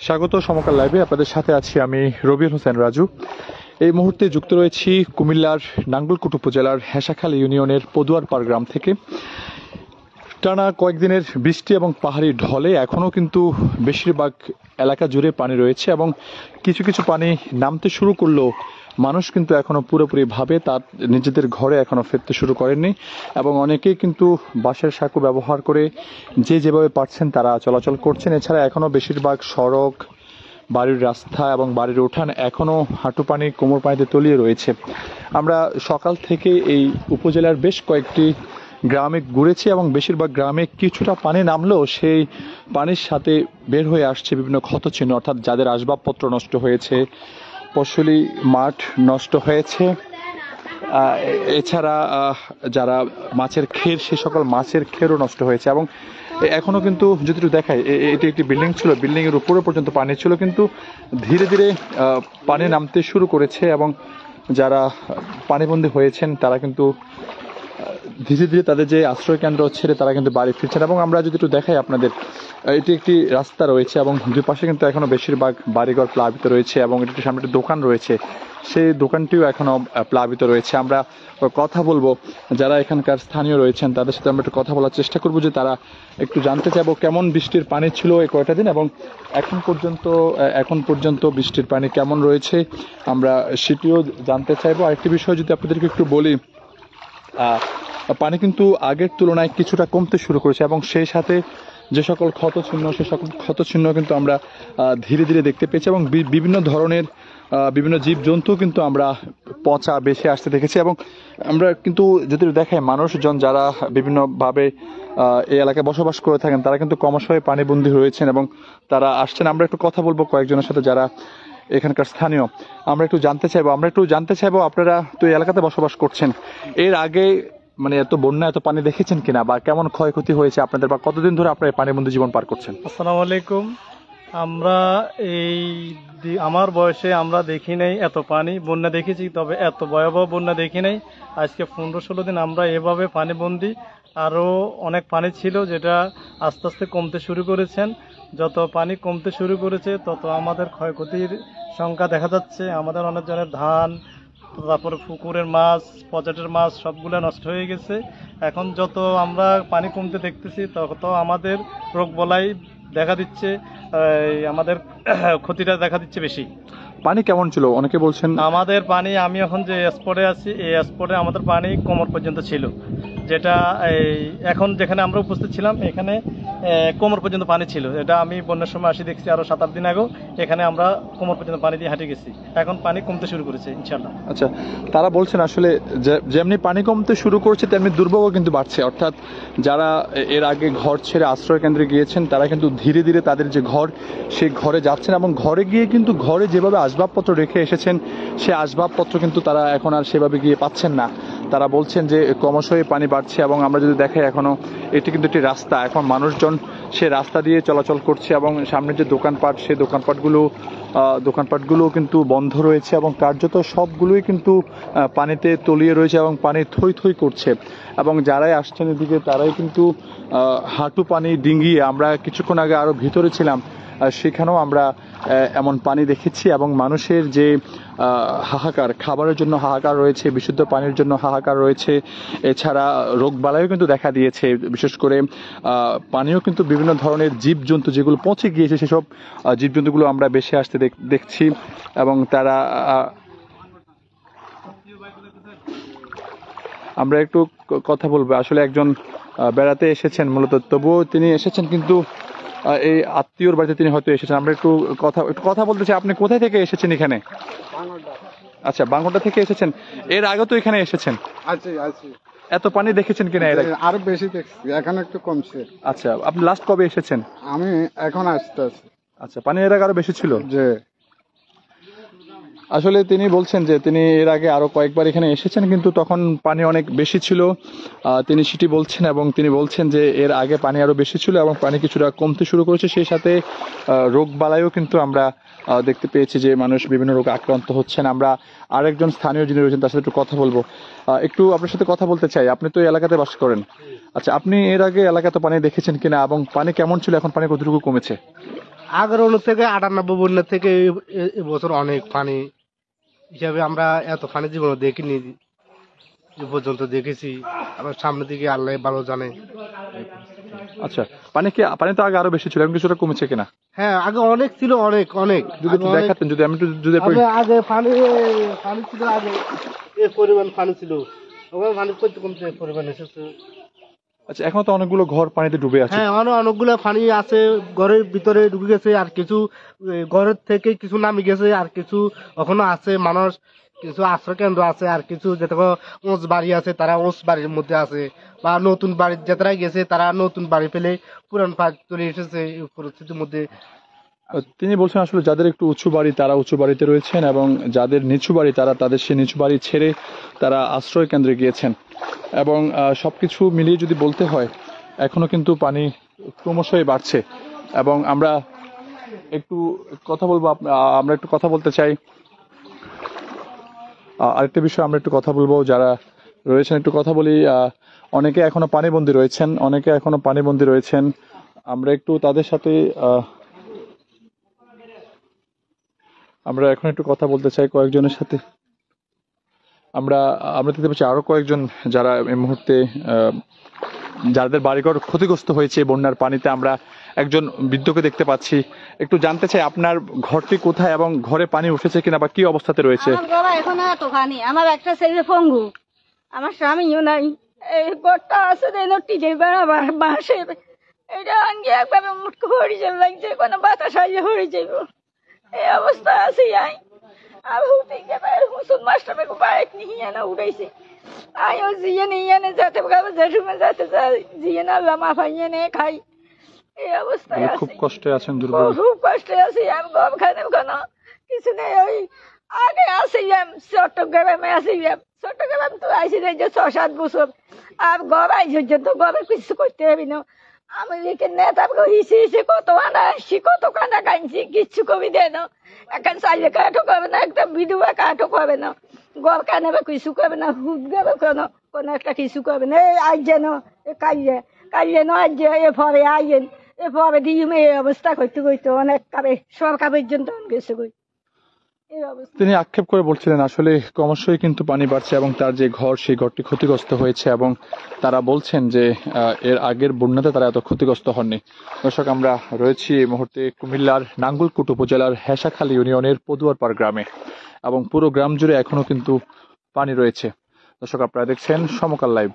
স্বাগত সমকাল লাইভে আপনাদের সাথে আছি আমি রবিউল হোসেন রাজু। এই মুহূর্তে যুক্ত রয়েছি কুমিল্লার নাঙ্গলকোট উপজেলার হেসাখালী ইউনিয়নের পদুয়ারপাড় গ্রাম থেকে। টানা কয়েকদিনের বৃষ্টি এবং পাহাড়ি ঢলে এখনও কিন্তু বেশিরভাগ এলাকা জুড়ে পানি রয়েছে এবং কিছু কিছু পানি নামতে শুরু করলেও মানুষ কিন্তু এখনও পুরোপুরিভাবে তার নিজেদের ঘরে এখনও ফিরতে শুরু করেননি এবং অনেকেই কিন্তু বাঁশের সাঁকো ব্যবহার করে যে যেভাবে পারছেন তারা চলাচল করছেন। এছাড়া এখনও বেশিরভাগ সড়ক, বাড়ির রাস্তা এবং বাড়ির উঠান এখনও হাঁটু পানি, কোমর পানিতে তলিয়ে রয়েছে। আমরা সকাল থেকে এই উপজেলার বেশ কয়েকটি গ্রামে ঘুরেছি এবং বেশিরভাগ গ্রামে কিছুটা পানি নামলেও সেই পানির সাথে বের হয়ে আসছে বিভিন্ন ক্ষতচিহ্ন, অর্থাৎ যাদের আসবাবপত্র নষ্ট হয়েছে, ফসলি মাঠ নষ্ট হয়েছে, এছাড়া যারা মাছের ক্ষের, সে সকল মাছের ক্ষেরও নষ্ট হয়েছে। এবং এখনও কিন্তু যদি একটু দেখায়, এটি একটি বিল্ডিং ছিল, বিল্ডিংয়ের উপরে পর্যন্ত পানি ছিল, কিন্তু ধীরে ধীরে পানি নামতে শুরু করেছে এবং যারা পানিবন্দী হয়েছেন তারা কিন্তু ধীরে ধীরে তাদের যে আশ্রয় কেন্দ্র ছেড়ে তারা কিন্তু বাড়ি ফিরছেন। এবং আমরা যদি একটু দেখাই আপনাদের, এটি একটি রাস্তা রয়েছে এবং দুই পাশে কিন্তু এখনো বেশিরভাগ বাড়িঘর প্লাবিত রয়েছে এবং এটির সামনে একটি দোকান রয়েছে, সেই দোকানটিও এখনো প্লাবিত রয়েছে। আমরা কথা বলবো যারা এখানকার স্থানীয় রয়েছেন তাদের সাথে আমরা একটু কথা বলার চেষ্টা করবো, যে তারা একটু জানতে চাইবো কেমন বৃষ্টির পানি ছিল এই কয়টা দিন এবং এখন পর্যন্ত বৃষ্টির পানি কেমন রয়েছে আমরা সেটিও জানতে চাইবো। আরেকটি বিষয় যদি আপনাদেরকে একটু বলি, পানি কিন্তু আগের তুলনায় কিছুটা কমতে শুরু করেছে এবং সেই সাথে যে সকল ক্ষতচিহ্ন কিন্তু আমরা ধীরে ধীরে দেখতে পেয়েছি এবং বিভিন্ন ধরনের বিভিন্ন জীবজন্তু কিন্তু আমরা পচা বেশি আসতে দেখেছি। এবং আমরা কিন্তু যদি দেখাই, মানুষজন যারা বিভিন্নভাবে এই এলাকায় বসবাস করে থাকেন তারা কিন্তু ক্রমশই পানিবন্দী রয়েছেন এবং তারা আসছেন। আমরা একটু কথা বলবো কয়েকজনের সাথে যারা এখানকার স্থানীয়। আমরা একটু জানতে চাইবো আপনারা তো এই এলাকাতে বসবাস করছেন, এর আগে মানে এত বন্যা, এত পানি দেখেছেন কিনা, বা কেমন ক্ষয়ক্ষতি হয়েছে আপনাদের, বা কতদিন ধরে আপনারা পানিবন্দী জীবন পার করছেন? আসসালামু আলাইকুম। আমরা আমার বয়সে আমরা দেখি নাই এত পানি, বন্যা দেখেছি তবে এত ভয়াবহ বন্যা দেখি নাই। আজকে 15-16 দিন আমরা এভাবে পানিবন্দী। আরও অনেক পানি ছিল যেটা আস্তে আস্তে কমতে শুরু করেছেন। যত পানি কমতে শুরু করেছে তত আমাদের ক্ষয়ক্ষতির সংখ্যা দেখা যাচ্ছে। আমাদের অনেকজনের ধান, তারপরে পুকুরের মাছ, পচেটের মাছ সবগুলো নষ্ট হয়ে গেছে। এখন যত আমরা পানি কমতে দেখতেছি তত আমাদের রোগ বলাই দেখা দিচ্ছে, আমাদের ক্ষতিটা দেখা দিচ্ছে বেশি। পানি কেমন ছিল অনেকে বলছেন? আমাদের পানি, আমি এখন যে স্পটে আছি এই স্পটে আমাদের পানি কোমর পর্যন্ত ছিল, যেটা এখন যেখানে আমরা উপস্থিত ছিলাম এখানে কোমর পর্যন্ত পানি ছিল। এটা আমি বন্যার সময় আসি দেখছি, আরো 7-8 দিন আগেও এখানে আমরা কোমর পর্যন্ত পানি দিয়ে হাঁটে গেছি। এখন পানি কমতে শুরু করেছে ইনশাল্লাহ। আচ্ছা, তারা বলছেন আসলে যেমনি পানি কমতে শুরু করছে তেমনি দুর্ভোগও কিন্তু বাড়ছে, অর্থাৎ যারা এর আগে ঘর ছেড়ে আশ্রয় কেন্দ্রে গিয়েছেন তারা কিন্তু ধীরে ধীরে তাদের যে ঘর, সেই ঘরে যাচ্ছেন এবং ঘরে গিয়ে কিন্তু ঘরে যেভাবে আসবাবপত্র রেখে এসেছেন সেই আসবাবপত্র কিন্তু তারা এখন আর সেভাবে গিয়ে পাচ্ছেন না। তারা বলছেন যে ক্রমশই পানি বাড়ছে এবং আমরা যদি দেখাই এখনো এটি কিন্তু একটি রাস্তা, এখন মানুষজন সে রাস্তা দিয়ে চলাচল করছে এবং সামনে যে দোকানপাট, সেই দোকানপাটগুলো কিন্তু বন্ধ রয়েছে এবং কার্যত সবগুলোই কিন্তু পানিতে তলিয়ে রয়েছে এবং পানি থই থই করছে। এবং যারাই আসছেন এদিকে তারাই কিন্তু হাঁটু পানি ডিঙ্গিয়ে, আমরা কিছুক্ষণ আগে আরও ভিতরে ছিলাম, সেখানেও আমরা এমন পানি দেখেছি এবং মানুষের যে হাহাকার, খাবারের জন্য হাহাকার রয়েছে, বিশুদ্ধ পানির জন্য হাহাকার রয়েছে, এছাড়া রোগবালাইও কিন্তু দেখা দিয়েছে। বিশেষ করে পানিও কিন্তু বিভিন্ন ধরনের জীবজন্তু যেগুলো পচে গিয়েছে সেসব জীবজন্তুগুলো আমরা বেশি আসতে দেখছি এবং তারা আমরা একটু কথা বলবো। আসলে একজন বেড়াতে এসেছেন মূলত, তবুও তিনি এসেছেন কিন্তু এই আত্মীয়র বাড়িতে তিনি হয়তো এসেছেন। আমরা একটু কথা বলতে চাই। আপনি কোথায় থেকে এসেছেন এখানে? আচ্ছা, বাংলাটা থেকে এসেছেন। এর আগে তো এখানে এসেছেন? এত পানি দেখেছেন কিনা? এর আগে আরো বেশি দেখছি, এখন একটু কমছে। আচ্ছা, আপনি লাস্ট কবে এসেছেন? আমি এখন আসতে আছি। আচ্ছা, পানি এর আগে আরো বেশি ছিল? যে আসলে তিনি বলছেন যে তিনি এর আগে আরো কয়েকবার এখানে এসেছেন কিন্তু তখন পানি অনেক বেশি ছিল, তিনি সেটি বলছেন। এবং তিনি বলছেন যে এর আগে পানি আরো বেশি ছিল এবং পানি কিছুটা কমতে শুরু করেছে, সেই সাথে রোগ বালাইও কিন্তু আমরা দেখতে পেয়েছি যে মানুষ বিভিন্ন রোগে আক্রান্ত হচ্ছেন। আমরা আরেকজন স্থানীয় যিনি রয়েছেন তার সাথে একটু কথা বলবো। একটু আপনার সাথে কথা বলতে চাই। আপনি তো এই এলাকাতে বাস করেন। আচ্ছা, আপনি এর আগে এলাকাতে পানি দেখেছেন কিনা এবং পানি কেমন ছিল, এখন পানি কতটুকু কমেছে? আগের অনু থেকে 98 বন্যা থেকে এবছর অনেক পানি হিসাবে আমরা এত পানি জীবনে দেখিনি, এ পর্যন্ত দেখেছি। আবার সামনের দিকে আল্লাহ ভালো জানে। আচ্ছা, পানি তো আগে আরো বেশি ছিল, এখন কিছুটা কমেছে কিনা হ্যাঁ, আগে অনেক ছিল, অনেক অনেক। যদি একটু আগে অনেক- দেখাতেন, যদি আমি একটু যদি আগে আগে পানি পানি ছিল, আগে এ পরিমাণ পানি ছিল, ওখানে পানি করতে কমতে পরিমাণ এসেছে। আচ্ছা, এখন তো অনেকগুলো ঘর পানিতে ডুবে আছে। হ্যাঁ, অনেকগুলো পানি আছে, ঘরের ভিতরে ঢুকে গেছে, আর কিছু ঘরের থেকে কিছু নামি গেছে, আর কিছু এখনো আছে মানুষ, কিছু আশ্রয় কেন্দ্র আছে, আর কিছু যেটা ওঁচ বাড়ি আছে তারা ওঁচ বাড়ির মধ্যে আছে, বা নতুন বাড়ির যারা গেছে তারা নতুন বাড়ি পেলে পুরান বাড়ি চলে এসেছে এই পরিস্থিতির মধ্যে। তিনি বলছেন আসলে যাদের একটু উঁচু বাড়ি তারা উঁচু বাড়িতে রয়েছেন, এবং যাদের নিচু বাড়ি তারা তাদের সেই নিচু বাড়ি ছেড়ে তারা আশ্রয় কেন্দ্রে গিয়েছেন। এবং সবকিছু মিলিয়ে যদি বলতে হয়, এখনো কিন্তু পানি ক্রমশই বাড়ছে। এবং আমরা একটু কথা বলবো, আমরা একটু কথা বলতে চাই। আরেকটা বিষয় আমরা একটু কথা বলবো, যারা রয়েছেন একটু কথা বলি। অনেকে এখনো পানিবন্দী রয়েছেন, আমরা একটু তাদের সাথে আমরা এখন একটু কথা বলতে চাই কয়েকজনের সাথে। আমরা দেখতে পাচ্ছি আরো কয়েকজন যারা এই মুহূর্তে যাদের বাড়িঘর ক্ষতিগ্রস্ত হয়েছে বন্যার পানিতে। আমরা একজন বৃদ্ধকে দেখতে পাচ্ছি, একটু জানতে চাই আপনার ঘরটি কোথায় এবং ঘরে পানি উঠেছে কিনা বা কি অবস্থাতে রয়েছে। আমার বাবা এখন এত পানি, আমার একটা ছেলে পঙ্গু, আমার স্বামীও নাই। এই ঘরটা আছে টিজে বেড়াবার বাঁশের, এটা আঙ্গি একভাবে মুটকো হরি যাবে লাগছে, কোনো বাতাস আইলে হরি যাইব, এই অবস্থা আছে। আর হুসুন মাস্টার বাইক নিয়ে না উড়াইছে, আমিও জিয়ে নিয়ে নে যেতে জেঠুমে যেতে যাই, জিয়ে না লামা ফাইয়ে নে খাই, এই অবস্থায় আছে। খুব কষ্টে আছেন, দুর্বল। খুব কষ্টে আছি আমি, গম খানে কোনো কিছু নেই। ওই আগে আসিলাম চট্টগ্রামে, চট্টগ্রাম তো আইসি যে 6-7 বছর, আর গম আইসি তো গমে কিছু করতে হবে না। আমি নেতা হিসে কত আনা আসছি, কত কানা কানছি, কিচ্ছু কবি দেয় না। এখন চাইলে কাঠও করবে না, একটা বিধবা কাঠও করবে না, গম কানাবে কিছু করবে না, হুদ গাবে কোনো একটা কিছু করবে না। এই আজ যেন কাইলে ন আজ এ পরে আইয়েন, এ পরে দিয়ে এই অবস্থা করতে করতে অনেক কাবে সরকার পর্যন্ত গেছে কই এই অবস্থা। তিনি আক্ষেপ করে বলছিলেন আসলে ক্রমশই কিন্তু পানি বাড়ছে এবং তার যে ঘর সেই ঘরটি ক্ষতিগ্রস্ত হয়েছে, এবং তারা বলছেন যে এর আগের বন্যাতে তারা এত ক্ষতিগ্রস্ত হননি। দর্শক, আমরা রয়েছি এই মুহূর্তে কুমিল্লার নাঙ্গলকোট উপজেলার হেসাখালী ইউনিয়নের পদুয়ারপাড় গ্রামে, এবং পুরো গ্রাম জুড়ে এখনো কিন্তু পানি রয়েছে। দর্শক, আপনারা দেখছেন সমকাল লাইভ।